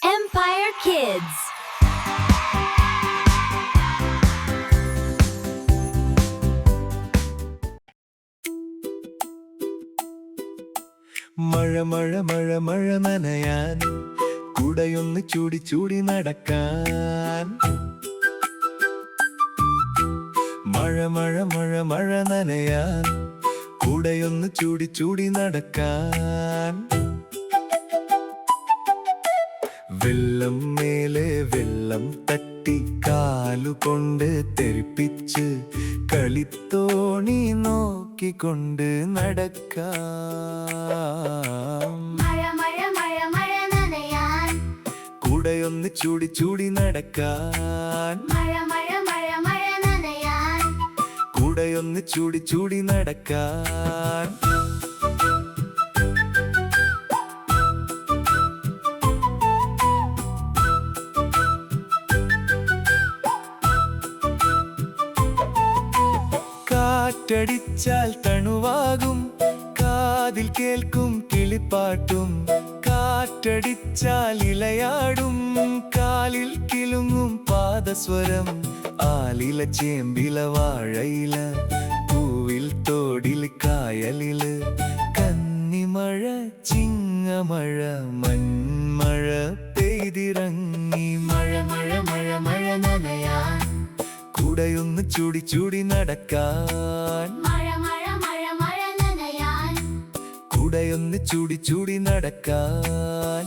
Empire Kids. മഴ മഴ മഴ മഴ നനയാൻ കുടയൊന്ന് ചൂടി ചൂടി നടക്കാൻ. മഴ മഴ മഴ മഴ നനയാൻ കുടയൊന്ന് ചൂടി ചൂടി നടക്കാൻ. വെള്ളം മേലെ വെള്ളം തട്ടി കാലുകൊണ്ട് തെറിപ്പിച്ച് കളിത്തോണി നോക്കിക്കൊണ്ട് നടക്കാം. മഴ മഴ മഴ മഴ നനയാൻ കുടയൊന്ന് ചൂടി ചൂടി നടക്കാൻ. മഴ മഴ മഴ മഴ നനയാൻ കുടയൊന്ന് ചൂടി ചൂടി നടക്കാൻ. കാറ്റടിച്ചാൽ തണുവാകും, കാതിൽ കേൾക്കും കിളിപ്പാട്ടും. കാറ്റടിച്ചാൽ ഇലയാടും, കാലിൽ കിലുങ്ങും പാദസ്വരം. ആലില ചേമ്പില വാഴയില, പൂവിൽ തോടിൽ കായലില്. കന്നിമഴ ചിങ്ങമഴ മൺമഴ പെയ്തിറങ്ങി. മഴ മഴ മഴ മഴ നനയാൻ കുടയൊന്ന് ചൂടി ചൂടി നടക്കാൻ. മഴ മഴ മഴ മഴ നനയാൻ കുടയൊന്ന് ചൂടി ചൂടി നടക്കാൻ.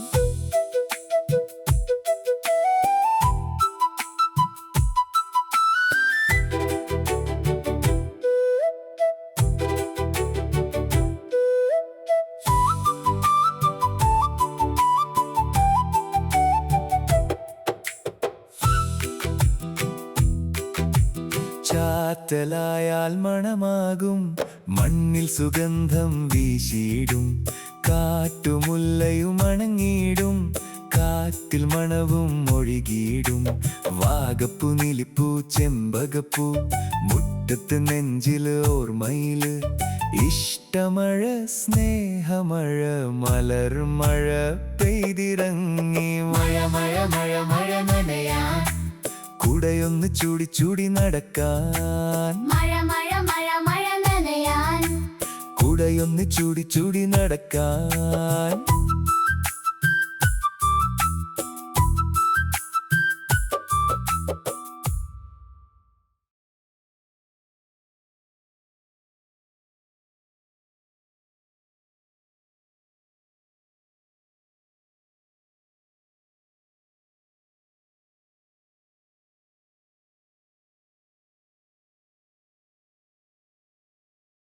ചാറ്റലായാൽ മണമാകും, മണ്ണിൽ സുഗന്ധം വീശിയിടും. കാറ്റുമുല്ലയും അണങ്ങിയിടും, കാറ്റിൽ മണവും ഒഴുകിയിടും. വാഗപ്പൂ നിലിപ്പൂ ചെമ്പകപ്പൂ, മുറ്റത്ത് നെഞ്ചില് ഓർമ്മയില്. ഇഷ്ടമഴ സ്നേഹമഴ മലർമഴ പെയ്തിറങ്ങി. മഴ മഴ മഴ മഴ നനയാൻ കുടയൊന്ന് ചൂടി ചൂടി നടക്കാൻ. മഴ മഴ മഴ മഴ നനയാൻ കുടയൊന്ന് ചൂടി ചൂടി നടക്കാൻ.